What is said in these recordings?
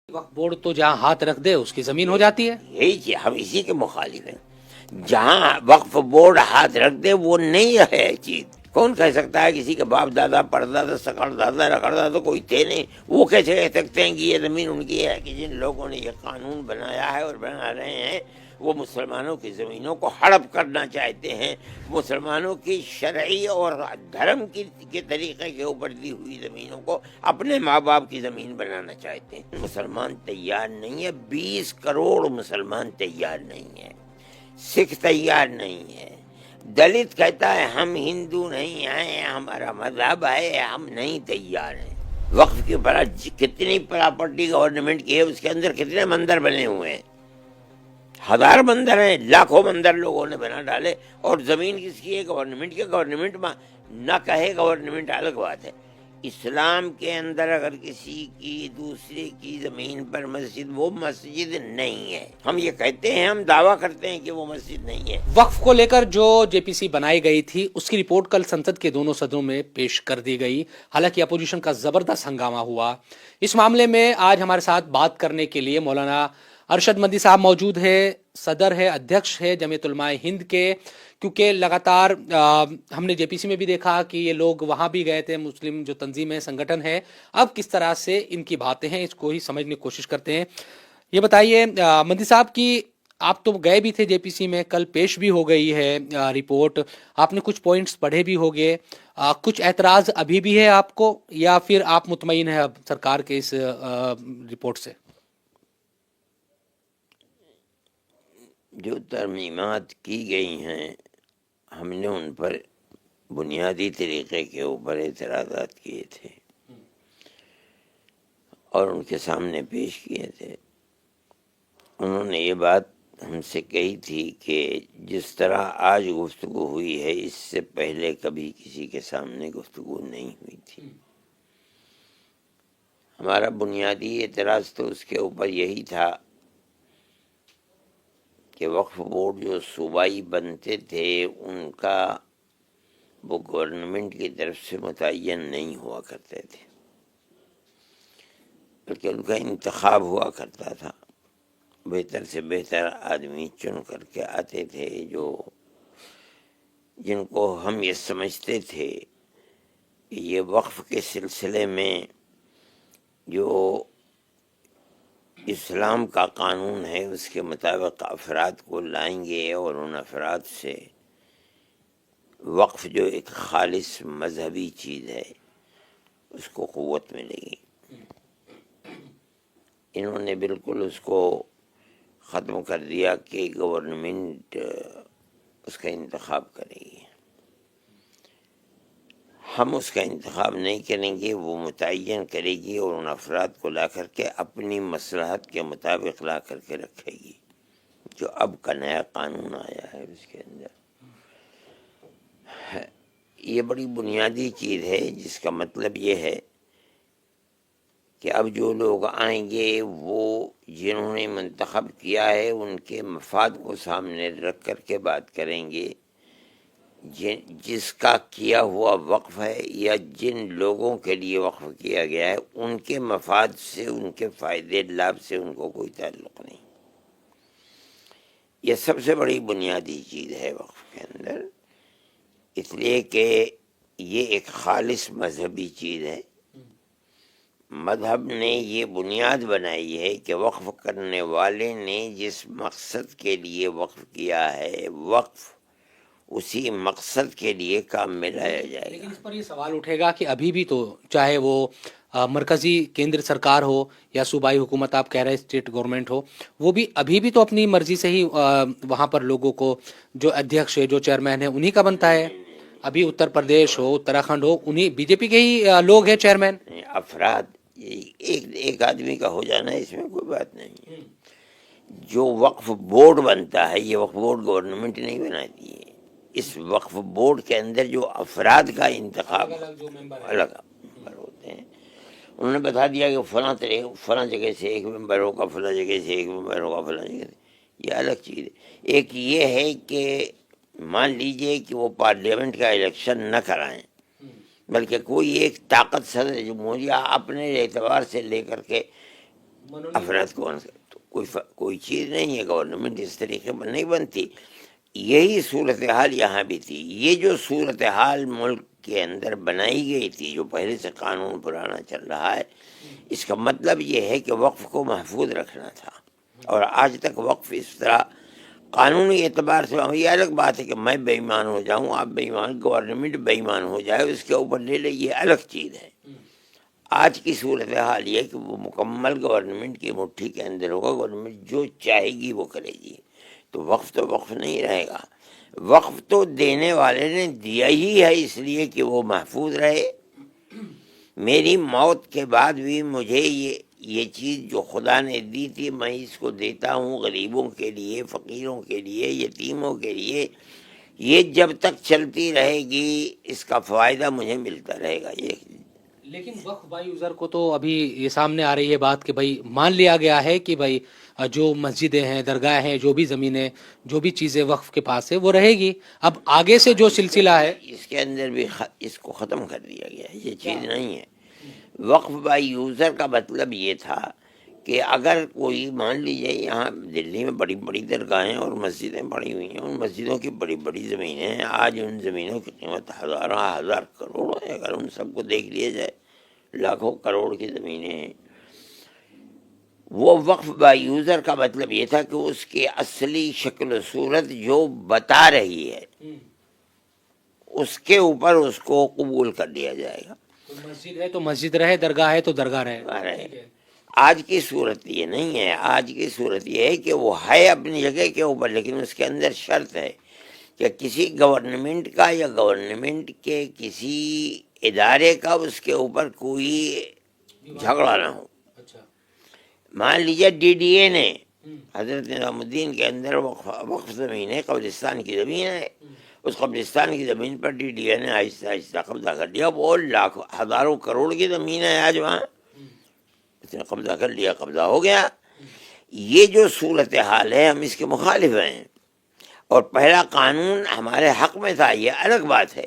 وقف بورڈ تو جہاں ہاتھ رکھ دے اس کی زمین ہو جاتی ہے. یہی چیز ہم اسی کے مخالف ہیں. جہاں وقف بورڈ ہاتھ رکھ دے وہ نہیں ہے چیز. کون کہہ سکتا ہے کسی کے باپ دادا پردادا سکڑ دادا رکڑ دادا کوئی تھے نہیں، وہ کیسے کہہ سکتے ہیں کہ یہ زمین ان کی ہے؟ کہ جن لوگوں نے یہ قانون بنایا ہے اور بنا رہے ہیں وہ مسلمانوں کی زمینوں کو ہڑپ کرنا چاہتے ہیں، مسلمانوں کی شرعی اور دھرم کے طریقے کے اوپر دی ہوئی زمینوں کو اپنے ماں باپ کی زمین بنانا چاہتے ہیں. مسلمان تیار نہیں ہے، 20 کروڑ مسلمان تیار نہیں ہے، سکھ تیار نہیں ہے، دلت کہتا ہے ہم ہندو نہیں ہیں، ہمارا مذہب ہے، ہم نہیں تیار ہیں. وقف کی کتنی پراپرٹی گورنمنٹ کی ہے، اس کے اندر کتنے مندر بنے ہوئے ہیں، 1000 مندر ہیں، لاکھوں مندر لوگوں نے بنا ڈالے، اور زمین کس کی ہے؟ گورنمنٹ کی. گورنمنٹ نہ کہے گورنمنٹ الگ بات ہے. اسلام کے اندر اگر کسی کی دوسرے کی زمین پر مسجد، وہ مسجد نہیں ہے. ہم یہ کہتے ہیں، ہم دعویٰ کرتے ہیں کہ وہ مسجد نہیں ہے. وقف کو لے کر جو جے پی سی بنائی گئی تھی اس کی رپورٹ کل سنسد کے دونوں صدروں میں پیش کر دی گئی. حالانکہ اپوزیشن کا زبردست ہنگامہ ہوا. اس معاملے میں آج ہمارے ساتھ بات کرنے کے لیے مولانا ارشد مدنی صاحب موجود ہے، صدر ہے، ادھیکش ہے جمعیت علماء ہند کے. کیونکہ لگاتار ہم نے جے پی سی میں بھی دیکھا کہ یہ لوگ وہاں بھی گئے تھے، مسلم جو تنظیم ہے، سنگٹھن ہے. اب کس طرح سے ان کی باتیں ہیں اس کو ہی سمجھنے کی کوشش کرتے ہیں. یہ بتائیے مدنی صاحب کی آپ تو گئے بھی تھے جے پی سی میں، کل پیش بھی ہو گئی ہے رپورٹ، آپ نے کچھ پوائنٹس پڑھے بھی ہوگے، کچھ اعتراض ابھی بھی ہے آپ کو، یا پھر آپ مطمئن ہیں اب سرکار کے اس رپورٹ سے؟ جو ترمیمات کی گئی ہیں ہم نے ان پر بنیادی طریقے کے اوپر اعتراضات کیے تھے اور ان کے سامنے پیش کیے تھے. انہوں نے یہ بات ہم سے کہی تھی کہ جس طرح آج گفتگو ہوئی ہے اس سے پہلے کبھی کسی کے سامنے گفتگو نہیں ہوئی تھی. ہمارا بنیادی اعتراض تو اس کے اوپر یہی تھا کہ وقف بورڈ جو صوبائی بنتے تھے ان کا وہ گورنمنٹ کی طرف سے متعین نہیں ہوا کرتے تھے، بلکہ ان کا انتخاب ہوا کرتا تھا. بہتر سے بہتر آدمی چن کر کے آتے تھے جن کو ہم یہ سمجھتے تھے کہ یہ وقف کے سلسلے میں جو اسلام کا قانون ہے اس کے مطابق افراد کو لائیں گے اور ان افراد سے وقف جو ایک خالص مذہبی چیز ہے اس کو قوت ملے گی. انہوں نے بالکل اس کو ختم کر دیا کہ گورنمنٹ اس کا انتخاب کرے گی. ہم اس کا انتخاب نہیں کریں گے، وہ متعین کرے گی اور ان افراد کو لا کر کے اپنی مصلحت کے مطابق لا کر کے رکھے گی. جو اب کا نیا قانون آیا ہے اس کے اندر یہ بڑی بنیادی چیز ہے، جس کا مطلب یہ ہے کہ اب جو لوگ آئیں گے وہ جنہوں نے منتخب کیا ہے ان کے مفاد کو سامنے رکھ کر کے بات کریں گے. جس کا کیا ہوا وقف ہے یا جن لوگوں کے لیے وقف کیا گیا ہے ان کے مفاد سے، ان کے فائدے لابھ سے ان کو کوئی تعلق نہیں. یہ سب سے بڑی بنیادی چیز ہے وقف کے اندر، اس لیے کہ یہ ایک خالص مذہبی چیز ہے. مذہب نے یہ بنیاد بنائی ہے کہ وقف کرنے والے نے جس مقصد کے لیے وقف کیا ہے، وقف اسی مقصد کے لیے کام میں لایا جائے گا. لیکن اس پر یہ سوال اٹھے گا کہ ابھی بھی تو چاہے وہ مرکزی کیندر سرکار ہو یا صوبائی حکومت آپ کہہ رہے اسٹیٹ گورنمنٹ ہو، وہ بھی ابھی بھی تو اپنی مرضی سے ہی وہاں پر لوگوں کو جو ادھیکش ہے، جو چیئرمین ہے، انہی کا بنتا ہے. ابھی اتر پردیش ہو، اتراکھنڈ ہو، انہی بی جے پی کے ہی لوگ ہیں چیئرمین. افراد ایک آدمی کا ہو جانا اس میں کوئی بات نہیں ہے. جو وقف بورڈ بنتا ہے، یہ وقف بورڈ گورنمنٹ نہیں بناتی ہے. اس وقف بورڈ کے اندر جو افراد کا انتخاب الگ ممبر ہوتے ہیں، انہوں نے بتا دیا کہ فلاں جگہ سے ایک ممبر ہوگا، فلاں جگہ سے ایک ممبر ہوگا، فلاں جگہ سے. یہ الگ چیز ہے. ایک یہ ہے کہ مان لیجئے کہ وہ پارلیمنٹ کا الیکشن نہ کرائیں، بلکہ کوئی ایک طاقت صدر جمہوریہ اپنے اعتبار سے لے کر کے افراد کون سے تو کوئی چیز نہیں ہے، گورنمنٹ اس طریقے پر نہیں بنتی۔ یہی صورتحال یہاں بھی تھی۔ یہ جو صورتحال ملک کے اندر بنائی گئی تھی، جو پہلے سے قانون پرانا چل رہا ہے، اس کا مطلب یہ ہے کہ وقف کو محفوظ رکھنا تھا، اور آج تک وقف اس طرح قانونی اعتبار سے، یہ الگ بات ہے کہ میں بے ایمان ہو جاؤں، آپ بے ایمان، گورنمنٹ بے ایمان ہو جائے، اس کے اوپر لے لے، یہ الگ چیز ہے۔ آج کی صورتحال یہ کہ وہ مکمل گورنمنٹ کی مٹھی کے اندر ہوگا، گورنمنٹ جو چاہے گی وہ کرے گی، تو وقف نہیں رہے گا۔ وقف تو دینے والے نے دیا ہی ہے اس لیے کہ وہ محفوظ رہے۔ میری موت کے بعد بھی مجھے یہ چیز جو خدا نے دی تھی، میں اس کو دیتا ہوں غریبوں کے لیے، فقیروں کے لیے، یتیموں کے لیے۔ یہ جب تک چلتی رہے گی اس کا فائدہ مجھے ملتا رہے گا۔ یہ لیکن وقف بائی یوزر کو تو ابھی یہ سامنے آ رہی ہے بات کہ بھائی مان لیا گیا ہے کہ بھائی جو مسجدیں ہیں، درگاہ ہیں، جو بھی زمینیں، جو بھی چیزیں وقف کے پاس ہے وہ رہے گی۔ اب آگے سے جو سلسلہ ہے اس کے اندر بھی اس کو ختم کر دیا گیا ہے، یہ چیز نہیں ہے۔ وقف بائی یوزر کا مطلب یہ تھا کہ اگر کوئی مان لیجیے یہاں دلی میں بڑی بڑی درگاہیں اور مسجدیں پڑی ہوئی ہیں، ان مسجدوں کی بڑی بڑی زمینیں ہیں، آج ان زمینوں کی قیمت ہزاروں ہزار کروڑ ہے، اگر ان سب کو دیکھ لیا جائے لاکھوں کروڑ کی زمینیں ہیں۔ وہ وقف بائی یوزر کا مطلب یہ تھا کہ اس کی اصلی شکل و صورت جو بتا رہی ہے اس کے اوپر اس کو قبول کر لیا جائے گا۔ مسجد ہے تو مسجد رہے، درگاہ ہے تو درگاہ رہے۔ آج کی صورت یہ نہیں ہے، آج کی صورت یہ ہے کہ وہ ہے اپنی جگہ کے اوپر، لیکن اس کے اندر شرط ہے کہ کسی گورنمنٹ کا یا گورنمنٹ کے کسی ادارے کا اس کے اوپر کوئی جھگڑا نہ ہو۔ مان لیجیے ڈی ڈی اے نے حضرت نظام الدین کے اندر وقف زمین ہے، قبرستان کی زمین ہے، اس قبرستان کی زمین پر ڈی ڈی اے نے آہستہ آہستہ قبضہ کر لیا۔ وہ لاکھوں ہزاروں کروڑ کی زمین ہے آج وہاں، اس نے قبضہ کر لیا، قبضہ ہو گیا۔ یہ جو صورتحال ہے ہم اس کے مخالف ہیں، اور پہلا قانون ہمارے حق میں تھا، یہ الگ بات ہے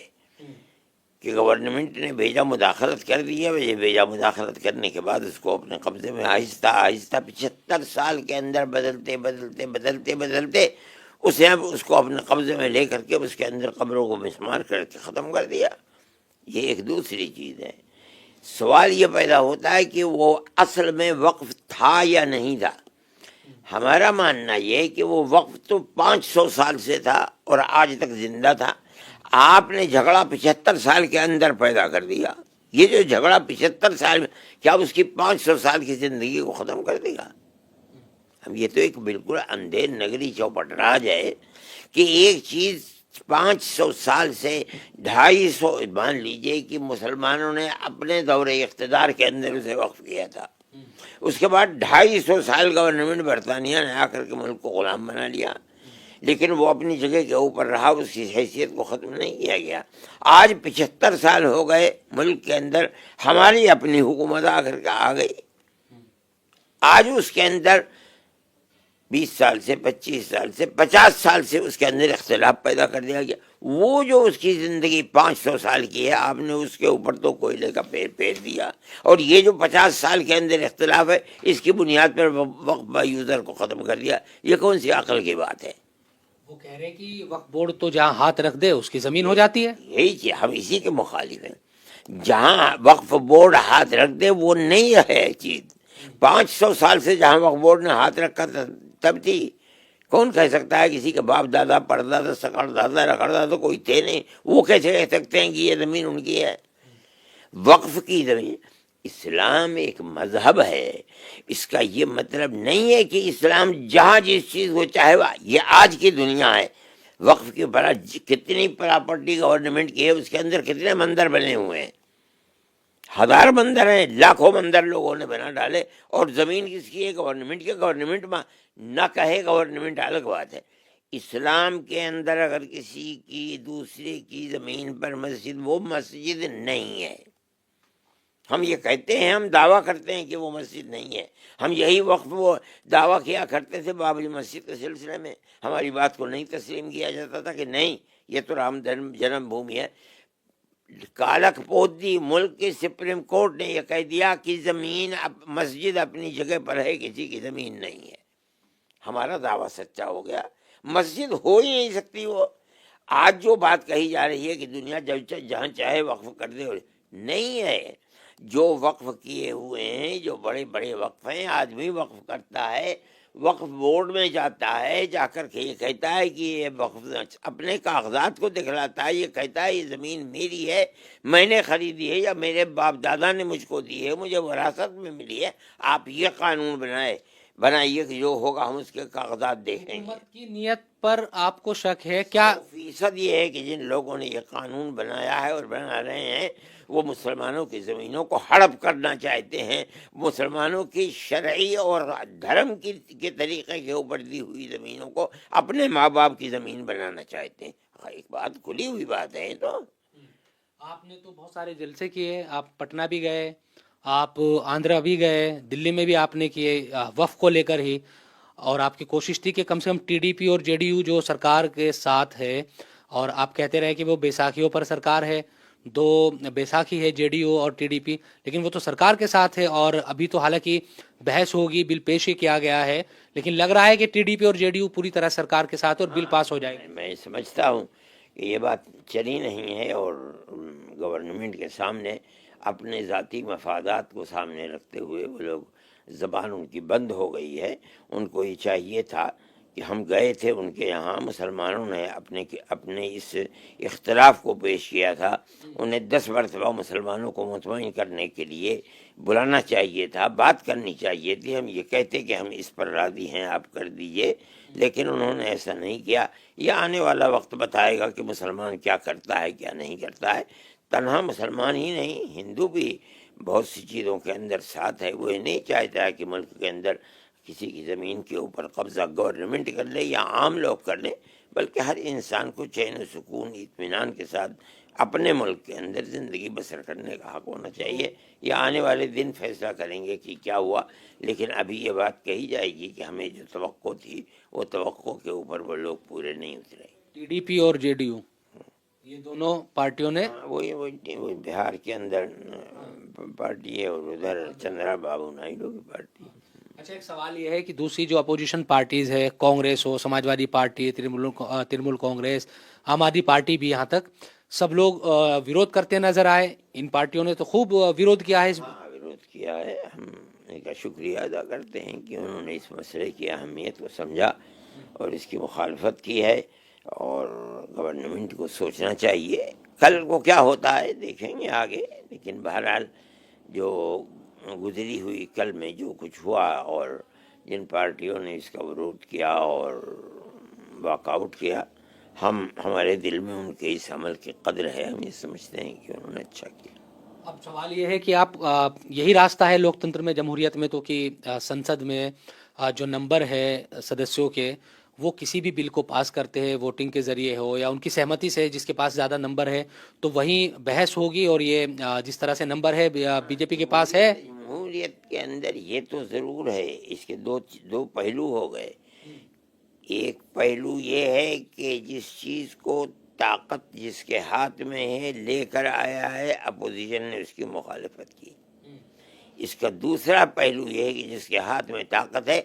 کہ گورنمنٹ نے بھیجا، مداخلت کر دی ہے۔ یہ بھیجا، مداخلت کرنے کے بعد اس کو اپنے قبضے میں آہستہ آہستہ 75 سال کے اندر بدلتے اس نے اس کو اپنے قبضے میں لے کر کے اس کے اندر قبروں کو مسمار کر کے ختم کر دیا۔ یہ ایک دوسری چیز ہے۔ سوال یہ پیدا ہوتا ہے کہ وہ اصل میں وقف تھا یا نہیں تھا۔ ہمارا ماننا یہ ہے کہ وہ وقف تو 500 سال سے تھا اور آج تک زندہ تھا۔ آپ نے جھگڑا 75 سال کے اندر پیدا کر دیا۔ یہ جو جھگڑا 75 سال میں، کیا اس کی 500 سال کی زندگی کو ختم کر دے گا؟ اب یہ تو ایک بالکل اندھیر نگری چوپٹ راج ہے کہ ایک چیز 500 سال سے 250، مان لیجئے کہ مسلمانوں نے اپنے دور اقتدار کے اندر اسے وقف کیا تھا، اس کے بعد 250 سال گورنمنٹ برطانیہ نے آ کر کے ملک کو غلام بنا لیا، لیکن وہ اپنی جگہ کے اوپر رہا، اس کی حیثیت کو ختم نہیں کیا گیا۔ آج 75 سال ہو گئے ملک کے اندر، ہماری اپنی حکومت آ کر کے آ گئی، آج اس کے اندر 20 سال سے 25 سال سے 50 سال سے اس کے اندر اختلاف پیدا کر دیا گیا۔ وہ جو اس کی زندگی 500 سال کی ہے، آپ نے اس کے اوپر تو کوئلے کا پیر پھیر دیا، اور یہ جو 50 سال کے اندر اختلاف ہے اس کی بنیاد پر وقف بائی یوزر کو ختم کر دیا۔ یہ کون سی عقل کی بات ہے؟ وہ کہہ رہے ہیں کہ وقف بورڈ تو جہاں ہاتھ رکھ دے اس کی زمین ہو جاتی ہے۔ یہی چیز ہم اسی کے مخالف ہیں۔ جہاں وقف بورڈ ہاتھ رکھ دے وہ نہیں ہے چیز۔ 500 سال سے جہاں وقف بورڈ نے ہاتھ رکھا تب تھی۔ کون کہہ سکتا ہے کسی کے باپ دادا پردادا سکڑ دادا رکڑ دادا کوئی تھے نہیں، وہ کیسے کہہ سکتے ہیں کہ یہ زمین ان کی ہے؟ وقف کی زمین، اسلام ایک مذہب ہے، اس کا یہ مطلب نہیں ہے کہ اسلام جہاں جس چیز کو چاہے وہ، یہ آج کی دنیا ہے۔ وقف کی بڑا کتنی پراپرٹی گورنمنٹ کی ہے، اس کے اندر کتنے مندر بنے ہوئے ہیں، ہزار مندر ہیں، لاکھوں مندر لوگوں نے بنا ڈالے، اور زمین کس کی ہے؟ گورنمنٹ کی۔ گورنمنٹ نہ کہے گورنمنٹ الگ بات ہے۔ اسلام کے اندر اگر کسی کی دوسرے کی زمین پر مسجد، وہ مسجد نہیں ہے۔ ہم یہ کہتے ہیں، ہم دعویٰ کرتے ہیں کہ وہ مسجد نہیں ہے۔ ہم یہی وقف وہ دعویٰ کیا کرتے تھے بابری مسجد کے سلسلے میں، ہماری بات کو نہیں تسلیم کیا جاتا تھا کہ نہیں یہ تو رام جنم بھومی ہے۔ کالک پودی ملک کے سپریم کورٹ نے یہ کہہ دیا کہ زمین مسجد اپنی جگہ پر ہے، کسی کی زمین نہیں ہے۔ ہمارا دعویٰ سچا ہو گیا، مسجد ہو ہی نہیں سکتی وہ۔ آج جو بات کہی جا رہی ہے کہ دنیا جہاں چاہے وقف کر دے، نہیں ہے۔ جو وقف کیے ہوئے ہیں، جو بڑے بڑے وقف ہیں، آدمی وقف کرتا ہے، وقف بورڈ میں جاتا ہے، جا کر کے یہ کہتا ہے کہ یہ وقف اپنے کاغذات کو دکھلاتا ہے، یہ کہتا ہے یہ زمین میری ہے، میں نے خریدی ہے یا میرے باپ دادا نے مجھ کو دی ہے، مجھے وراثت میں ملی ہے۔ آپ یہ قانون بنائیے کہ جو ہوگا ہم اس کے کاغذات دیکھیں گے۔ حکومت کی نیت پر آپ کو شک ہے کیا؟ 100% یہ ہے کہ جن لوگوں نے یہ قانون بنایا ہے اور بنا رہے ہیں، وہ مسلمانوں کی زمینوں کو ہڑپ کرنا چاہتے ہیں، مسلمانوں کی شرعی اور دھرم کے طریقے کے اوپر دی ہوئی زمینوں کو اپنے ماں باپ کی زمین بنانا چاہتے ہیں۔ ایک بات کھلی ہوئی بات ہے تو۔ آپ نے تو بہت سارے جلسے کیے، آپ پٹنہ بھی گئے، آپ آندھرا بھی گئے، دلی میں بھی آپ نے کیے وقف کو لے کر ہی، اور آپ کی کوشش تھی کہ کم سے کم ٹی ڈی پی اور جے ڈی یو جو سرکار کے ساتھ ہے، اور آپ کہتے رہے کہ وہ بیساکھیوں پر سرکار ہے، دو بیساکھی ہے جے ڈی یو اور ٹی ڈی پی، لیکن وہ تو سرکار کے ساتھ ہے، اور ابھی تو حالانکہ بحث ہوگی، بل پیش ہی کیا گیا ہے، لیکن لگ رہا ہے کہ ٹی ڈی پی اور جے ڈی یو پوری طرح سرکار کے ساتھ اور بل پاس ہو جائے گا۔ میں سمجھتا ہوں کہ یہ بات چلی نہیں ہے، اور گورنمنٹ کے سامنے اپنے ذاتی مفادات کو سامنے رکھتے ہوئے وہ لوگ، زبان ان کی بند ہو گئی ہے۔ ان کو یہ چاہیے تھا کہ ہم گئے تھے ان کے یہاں، مسلمانوں نے اپنے اس اختلاف کو پیش کیا تھا، انہیں 10 مرتبہ مسلمانوں کو مطمئن کرنے کے لیے بلانا چاہیے تھا، بات کرنی چاہیے تھی۔ ہم یہ کہتے کہ ہم اس پر راضی ہیں، آپ کر دیجئے، لیکن انہوں نے ایسا نہیں کیا۔ یہ آنے والا وقت بتائے گا کہ مسلمان کیا کرتا ہے کیا نہیں کرتا ہے۔ تنہا مسلمان ہی نہیں، ہندو بھی بہت سی چیزوں کے اندر ساتھ ہے۔ وہ یہ نہیں چاہتا ہے کہ ملک کے اندر کسی کی زمین کے اوپر قبضہ گورنمنٹ کر لے یا عام لوگ کر لیں، بلکہ ہر انسان کو چین و سکون اطمینان کے ساتھ اپنے ملک کے اندر زندگی بسر کرنے کا حق ہونا چاہیے۔ یہ آنے والے دن فیصلہ کریں گے کہ کیا ہوا، لیکن ابھی یہ بات کہی جائے گی کہ ہمیں جو توقع تھی وہ توقع کے اوپر وہ لوگ پورے نہیں اترے۔ ٹی ڈی پی اور جے ڈی یو یہ دونوں پارٹیوں نے وہی بہار کے اندر پارٹی ہے، اور ادھر چندرا بابو نائیڈو کی پارٹی۔ اچھا، ایک سوال یہ ہے کہ دوسری جو اپوزیشن پارٹیز ہے، کانگریس ہو، سماجوادی پارٹی، ترنمول کانگریس، عام آدمی پارٹی بھی، یہاں تک سب لوگ ویرودھ کرتے نظر آئے۔ ان پارٹیوں نے تو خوب ویرودھ کیا ہے۔ ویرودھ کیا ہے، ہم ان کا شکریہ ادا کرتے ہیں کہ انہوں نے اس مسئلے کی اہمیت کو سمجھا اور اس کی مخالفت کی ہے، اور گورنمنٹ کو سوچنا چاہیے کل کو کیا ہوتا ہے، دیکھیں گے آگے۔ لیکن بہرحال جو گزری ہوئی کل میں جو کچھ ہوا، اور جن پارٹیوں نے اس کا ورود کیا اور واک آؤٹ کیا، ہمارے دل میں ان کے اس عمل کی قدر ہے، ہم یہ سمجھتے ہیں کہ انہوں نے اچھا کیا۔ اب سوال یہ ہے کہ آپ یہی راستہ ہے لوک تنتر میں، جمہوریت میں، تو کہ سنسد میں جو نمبر ہے سدسیوں کے، وہ کسی بھی بل کو پاس کرتے ہیں ووٹنگ کے ذریعے ہو یا ان کی سہمتی سے، جس کے پاس زیادہ نمبر ہے تو وہیں بحث ہوگی، اور یہ جس طرح سے نمبر ہے بی جے پی کے پاس ہے۔ جمہوریت کے اندر یہ تو ضرور ہے، اس کے دو پہلو ہو گئے۔ ایک پہلو یہ ہے کہ جس چیز کو طاقت جس کے ہاتھ میں ہے لے کر آیا ہے، اپوزیشن نے اس کی مخالفت کی۔ اس کا دوسرا پہلو یہ ہے کہ جس کے ہاتھ میں طاقت ہے،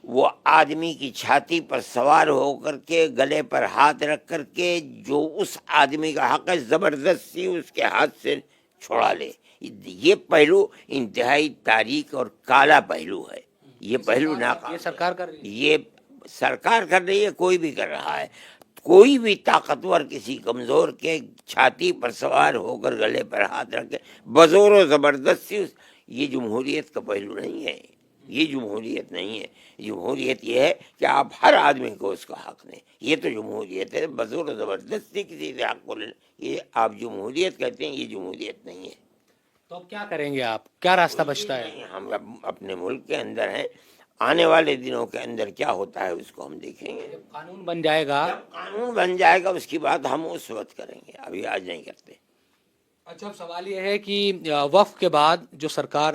وہ آدمی کی چھاتی پر سوار ہو کر کے، گلے پر ہاتھ رکھ کر کے، جو اس آدمی کا حق ہے زبردستی اس کے ہاتھ سے چھوڑا لے۔ یہ پہلو انتہائی تاریک اور کالا پہلو ہے۔ یہ پہلو ناکام، یہ سرکار کر رہی ہے، یہ سرکار کر رہی ہے، کوئی بھی کر رہا ہے۔ کوئی بھی طاقتور کسی کمزور کے چھاتی پر سوار ہو کر گلے پر ہاتھ رکھ کے بزور و زبردستی، یہ جمہوریت کا پہلو نہیں ہے، یہ جمہوریت نہیں ہے۔ جمہوریت یہ ہے کہ آپ ہر آدمی کو اس کا حق دیں، یہ تو جمہوریت ہے۔ بزور و زبردستی کسی سے حق کو لے، یہ آپ جمہوریت کہتے ہیں، یہ جمہوریت نہیں ہے۔ تو اب کیا کریں گے آپ؟ کیا راستہ بچتا ہے؟ ہم اپنے ملک کے اندر ہیں، آنے والے دنوں کے اندر کیا ہوتا ہے اس کو ہم دیکھیں گے۔ جب قانون بن جائے گا، جب قانون بن جائے گا اس کی بات ہم اس وقت کریں گے، ابھی آج نہیں کرتے۔ اچھا، اب سوال یہ ہے کہ وقف کے بعد جو سرکار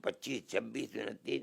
25, 26, 29,